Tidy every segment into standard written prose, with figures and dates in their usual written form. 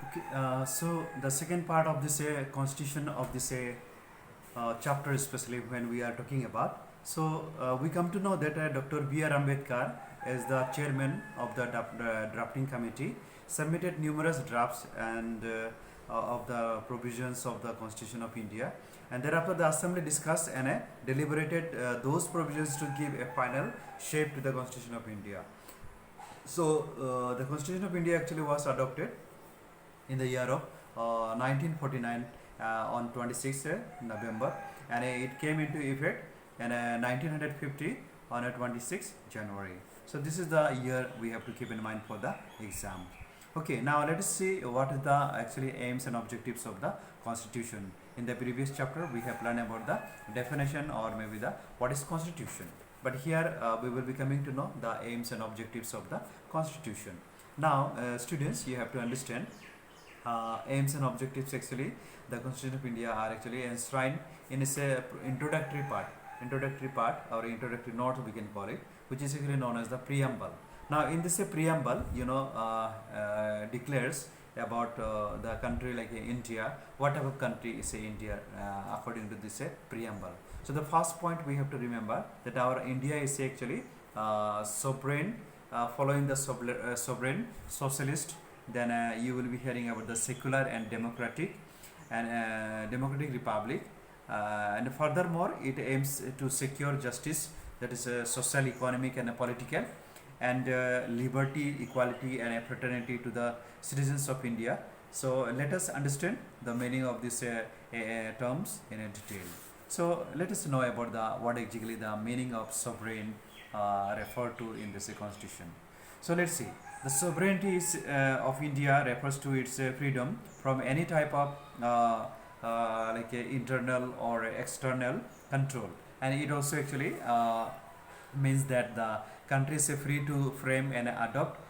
Okay, so the second part of this constitution of this chapter, especially when we are talking about, we come to know that Dr. B.R. Ambedkar, as the chairman of the drafting committee, submitted numerous drafts and of the provisions of the Constitution of India, and thereafter the Assembly discussed and deliberated those provisions to give a final shape to the Constitution of India. So the Constitution of India actually was adopted in the year of 1949 on 26th November, and it came into effect in 1950 on 26th January. So this is the year we have to keep in mind for the exam. Okay, now let us see what is the actually aims and objectives of the Constitution. In the previous chapter, we have learned about the definition or maybe the what is Constitution. But here we will be coming to know the aims and objectives of the Constitution. Now, students, you have to understand aims and objectives. Actually, the Constitution of India are actually enshrined in its introductory part or introductory note we can call it, which is actually known as the preamble. Now in this preamble, declares about the country like India, whatever country is India according to this preamble. So the first point we have to remember that our India is actually sovereign, following the sovereign socialist. Then you will be hearing about the secular and democratic republic, and furthermore it aims to secure justice, that is social, economic and political, and liberty, equality and fraternity to the citizens of India. So let us understand the meaning of these terms in detail. So let us know about what exactly the meaning of sovereign referred to in this constitution. So let's see. The sovereignty of India refers to its freedom from any type of internal or external control, and it also actually means that the country is free to frame and adopt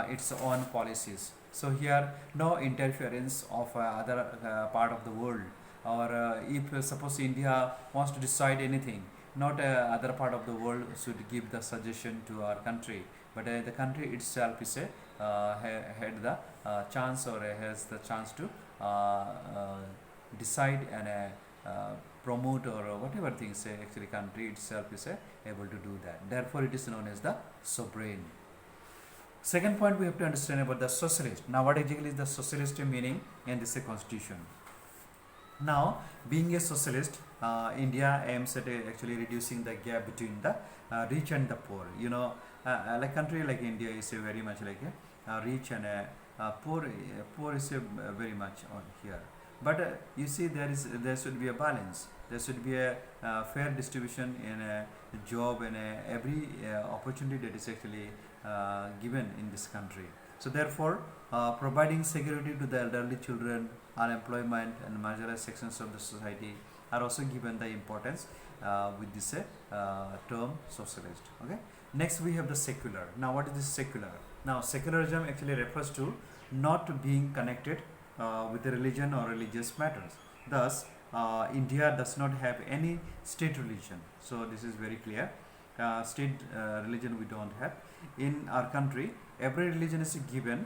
its own policies. So here no interference of other part of the world, or if suppose India wants to decide anything, not other part of the world should give the suggestion to our country, but the country itself is had the chance or has the chance to decide and promote or whatever things actually country itself is able to do that. Therefore it is known as the sovereign. Second point we have to understand about the socialist. Now what exactly is the socialist meaning in this constitution? Now, being a socialist, India aims at actually reducing the gap between the rich and the poor. Like country like India is very much like a rich and poor. Poor is very much on here. But you see, there should be a balance. There should be a fair distribution in a job and every opportunity that is actually given in this country. So therefore, providing security to the elderly children, unemployment and marginalized sections of the society are also given the importance with this term socialist. Okay. Next we have the secular. Now what is this secular? Now secularism actually refers to not being connected with the religion or religious matters. Thus, India does not have any state religion. So this is very clear. State religion we don't have in our country. Every religion is given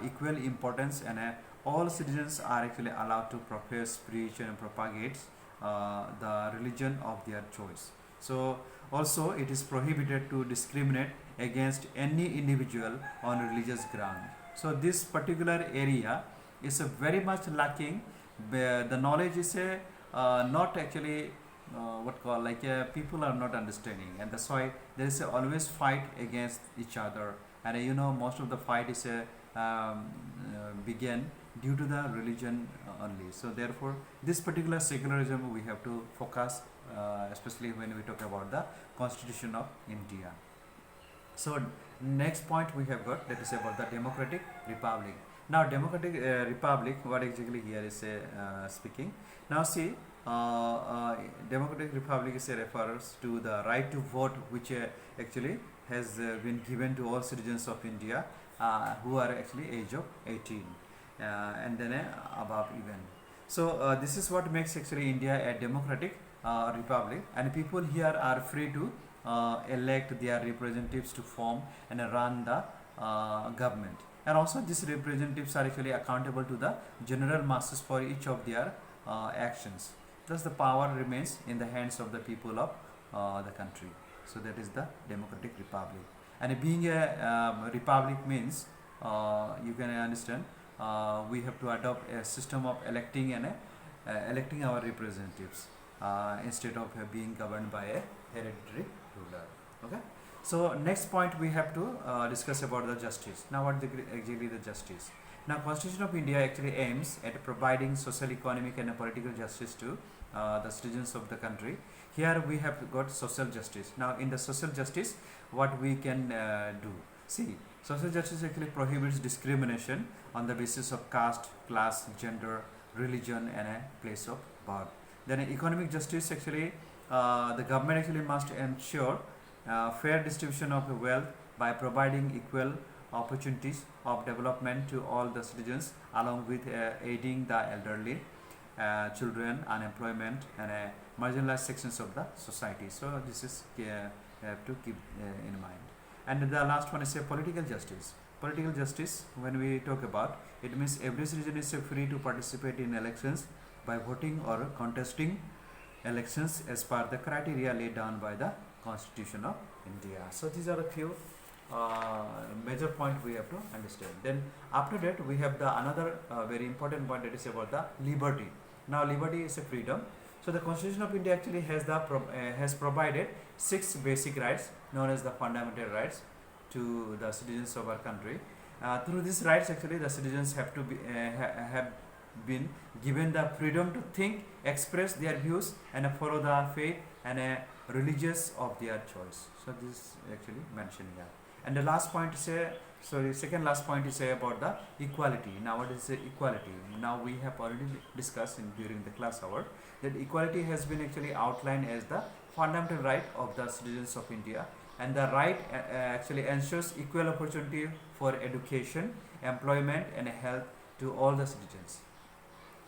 equal importance, and all citizens are actually allowed to profess, preach and propagate the religion of their choice. So also it is prohibited to discriminate against any individual on religious ground. So this particular area is very much lacking. The knowledge is not actually people are not understanding, and that's why there is always fight against each other, and most of the fight is began due to the religion only. So therefore this particular secularism we have to focus, especially when we talk about the Constitution of India. So next point we have got, that is about the democratic republic. Now democratic republic, what exactly here is speaking. Now see, democratic republic is refers to the right to vote, which actually has been given to all citizens of India who are actually age of 18 and then above even. So this is what makes actually India a democratic republic, and people here are free to elect their representatives to form and run the government. and also these representatives are actually accountable to the general masses for each of their actions. Thus the power remains in the hands of the people of the country. So that is the democratic republic. And being a republic means, you can understand, we have to adopt a system of electing and electing our representatives instead of being governed by a hereditary ruler. Okay. So next point we have to discuss about the justice. Now what exactly the justice? Now Constitution of India actually aims at providing social, economic and political justice to the citizens of the country. Here we have got social justice. Now in the social justice, what we can do? See, social justice actually prohibits discrimination on the basis of caste, class, gender, religion and a place of birth. Then economic justice actually, the government actually must ensure fair distribution of wealth by providing equal opportunities of development to all the citizens, along with aiding the elderly, children, unemployment and marginalized sections of the society. So this is have to keep in mind. And the last one is a political justice. Political justice, when we talk about, it means every citizen is free to participate in elections by voting or contesting elections as per the criteria laid down by the Constitution of India. So these are a few major points we have to understand. Then after that we have the another very important point, that is about the liberty. Now liberty is a freedom. So the Constitution of India actually has the has provided 6 basic rights known as the fundamental rights to the citizens of our country. Through these rights actually the citizens have to be have been given the freedom to think, express their views and follow the faith and religious of their choice. So this is actually mentioned here. And the last point is second last point is about the equality. Now what is equality? Now we have already discussed during the class hour that equality has been actually outlined as the fundamental right of the citizens of India, and the right actually ensures equal opportunity for education, employment and health to all the citizens,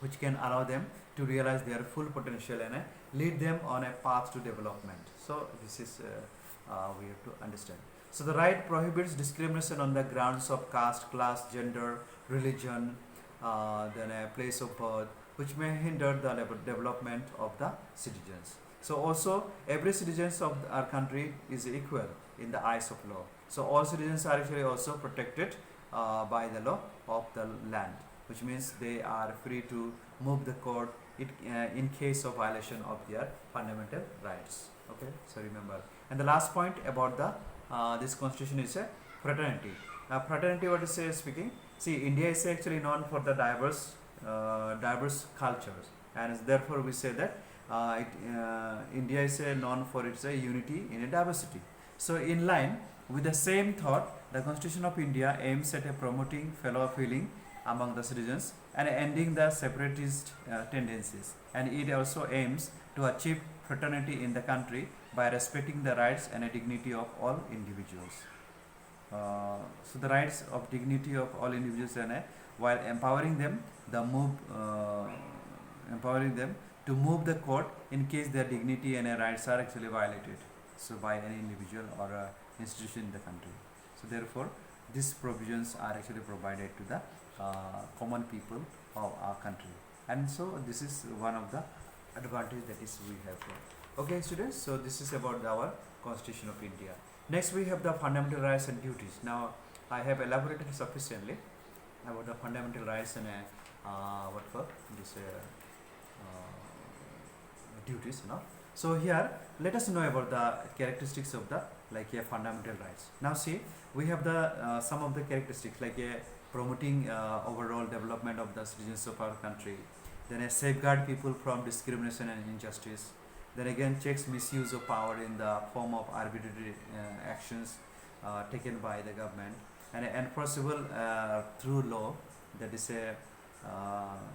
which can allow them to realize their full potential and lead them on a path to development. So this is we have to understand. So the right prohibits discrimination on the grounds of caste, class, gender, religion, then a place of birth, which may hinder the development of the citizens. So also every citizen of our country is equal in the eyes of law. So all citizens are actually also protected by the law of the land, which means they are free to move the court in case of violation of their fundamental rights. Okay, so remember. And the last point about the this constitution is a fraternity. Fraternity, what is speaking? See, India is actually known for the diverse cultures, and therefore we say that India is known for its unity in a diversity. So in line with the same thought, the Constitution of India aims at promoting fellow feeling among the citizens and ending the separatist tendencies, and it also aims to achieve fraternity in the country by respecting the rights and dignity of all individuals. So the rights of dignity of all individuals, and while empowering them to move the court in case their dignity and rights are actually violated, so by any individual or institution in the country. So therefore these provisions are actually provided to the common people of our country, and so this is one of the advantage that is we have. Okay students, so this is about our Constitution of India. Next we have the fundamental rights and duties. Now I have elaborated sufficiently about the fundamental rights and what for this duties. So here let us know about the characteristics of the fundamental rights. Now see, we have the some of the characteristics promoting overall development of the citizens of our country, then safeguard people from discrimination and injustice, then again checks misuse of power in the form of arbitrary actions taken by the government, and enforceable through law, that is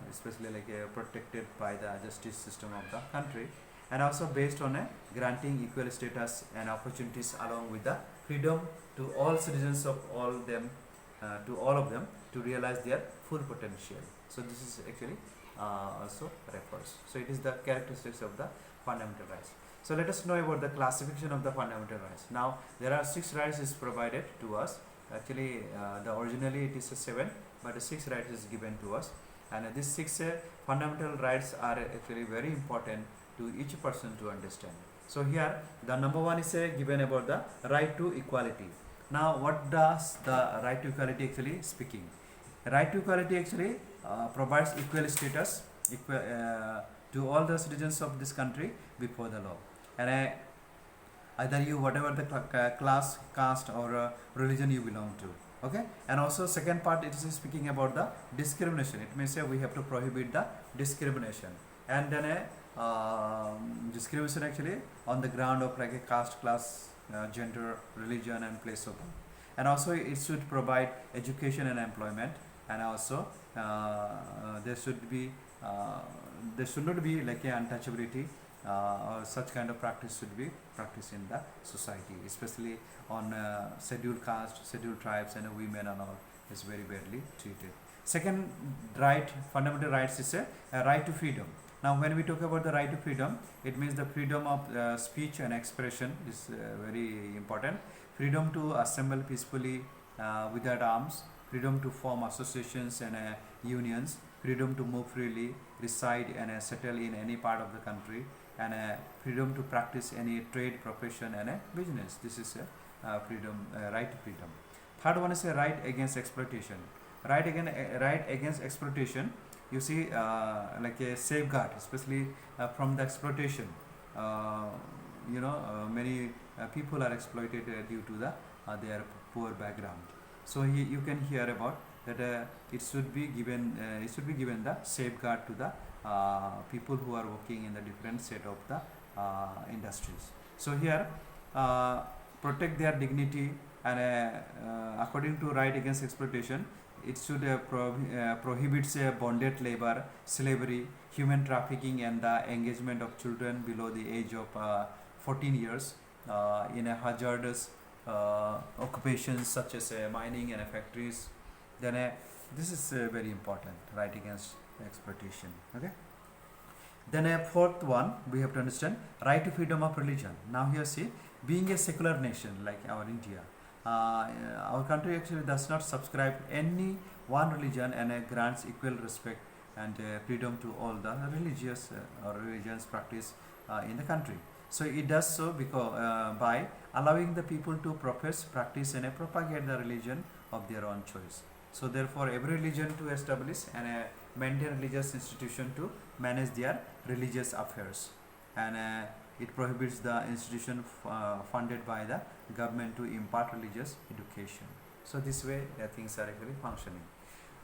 especially protected by the justice system of the country, and also based on granting equal status and opportunities along with the freedom to all citizens of all of them to realize their full potential. So this is actually also refers. So it is the characteristics of the fundamental rights. So let us know about the classification of the fundamental rights. Now there are 6 rights is provided to us. Actually, the originally it is a 7, but the 6 rights is given to us, and these 6 fundamental rights are actually very important to each person to understand. So here the number 1 is given about the right to equality. Now what does the right to equality actually speaking? Right to equality actually provides equal status to all the citizens of this country before the law, and either you whatever the class, caste or religion you belong to. Okay, and also second part it is speaking about the discrimination. It means we have to prohibit the discrimination, and then discrimination actually on the ground of like a caste, class, gender, religion and place of birth. And also it should provide education and employment, and also there should be there should not be like a untouchability or such kind of practice should be practiced in the society, especially on scheduled caste, scheduled tribes and women and all is very badly treated. Second right, fundamental rights is a right to freedom. Now when we talk about the right to freedom, it means the freedom of speech and expression is very important. Freedom to assemble peacefully without arms, freedom to form associations and unions, freedom to move freely, reside and settle in any part of the country, and freedom to practice any trade, profession and business. This is a freedom, right to freedom. Third one is a right against exploitation. Right against exploitation. You see, like a safeguard, especially from the exploitation. Many people are exploited due to their poor background. So you can hear about that. It should be given. It should be given the safeguard to the people who are working in the different set of the industries. So here, protect their dignity, and according to right against exploitation, it should prohibits bonded labor, slavery, human trafficking and the engagement of children below the age of 14 years in a hazardous occupations such as mining and factories. Then this is very important, right against exploitation. Okay. Then fourth one we have to understand, right to freedom of religion. Now here see, being a secular nation like our India, our country actually does not subscribe any one religion and grants equal respect and freedom to all the religious or religions practice in the country. So it does so because by allowing the people to profess, practice and propagate the religion of their own choice. So therefore every religion to establish and maintain religious institution to manage their religious affairs, and it prohibits the institution funded by the government to impart religious education. So this way things are actually functioning.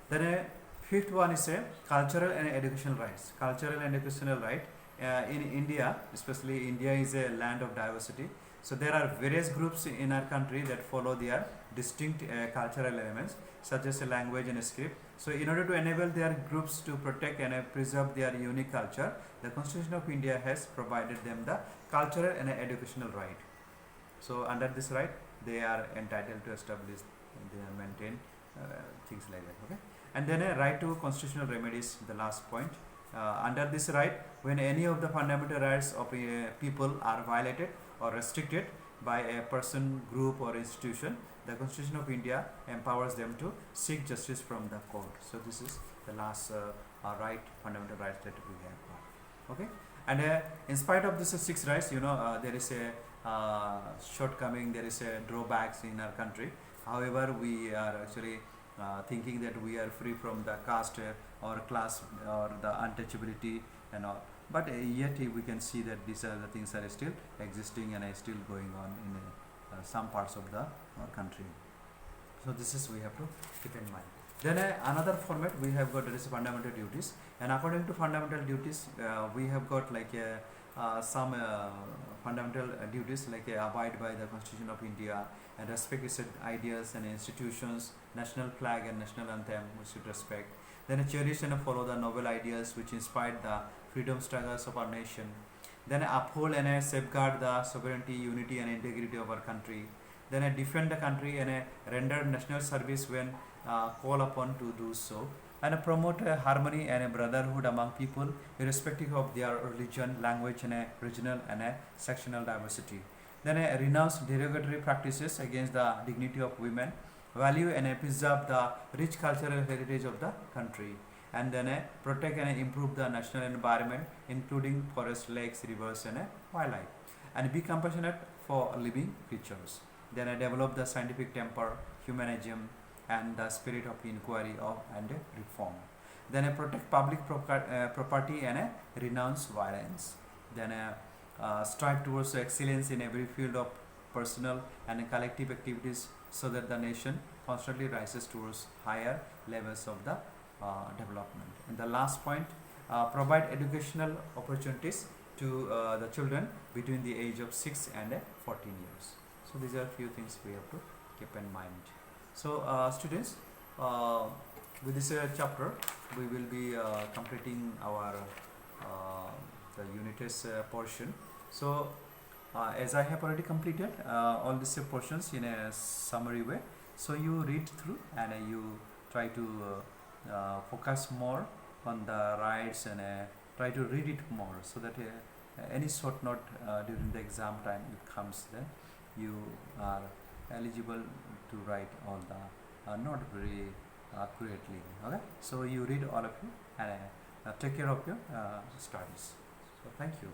Then fifth one is cultural and educational rights. Cultural and educational right. In India, especially India is a land of diversity. So there are various groups in our country that follow their distinct cultural elements such as a language and a script. So in order to enable their groups to protect and preserve their unique culture, the Constitution of India has provided them the cultural and educational right. So under this right, they are entitled to establish, they are maintain things like that. Okay. And then a right to constitutional remedies, the last point. Under this right, when any of the fundamental rights of people are violated or restricted by a person, group or institution, the Constitution of India empowers them to seek justice from the court. So this is the last right, fundamental rights that we have got. Okay. And in spite of these 6 rights, there is a shortcoming, there is a drawbacks in our country. However, we are actually thinking that we are free from the caste or class or the untouchability and all, but yet we can see that these are the things are still existing and are still going on in some parts of the country. So this is we have to keep in mind. Then another format we have got, that is fundamental duties, and according to fundamental duties we have got like some fundamental duties like abide by the Constitution of India and respect its ideas and institutions, national flag and national anthem we should respect. Then cherish and follow the noble ideas which inspired the freedom struggles of our nation. Then uphold and safeguard the sovereignty, unity and integrity of our country. Then defend the country and render national service when called upon to do so. And promote harmony and brotherhood among people irrespective of their religion, language and regional and sectional diversity. Then renounce derogatory practices against the dignity of women value and preserve the rich cultural heritage of the country, and then protect and improve the national environment, including forest, lakes, rivers, and wildlife, and be compassionate for living creatures. Then develop the scientific temper, humanism, and the spirit of inquiry of and reform. Then protect public property and renounce violence. Then strive towards excellence in every field of personal and collective activities, so that the nation constantly rises towards higher levels of the development. And the last point, provide educational opportunities to the children between the age of 6 and 14 years. So these are few things we have to keep in mind. So students, with this chapter we will be completing our the unit test portion. So as I have already completed all these portions in a summary way, so you read through and you try to focus more on the rights and try to read it more, so that any short note during the exam time it comes, then you are eligible to write all the not very accurately. Okay, so you read all of you and take care of your studies. So thank you.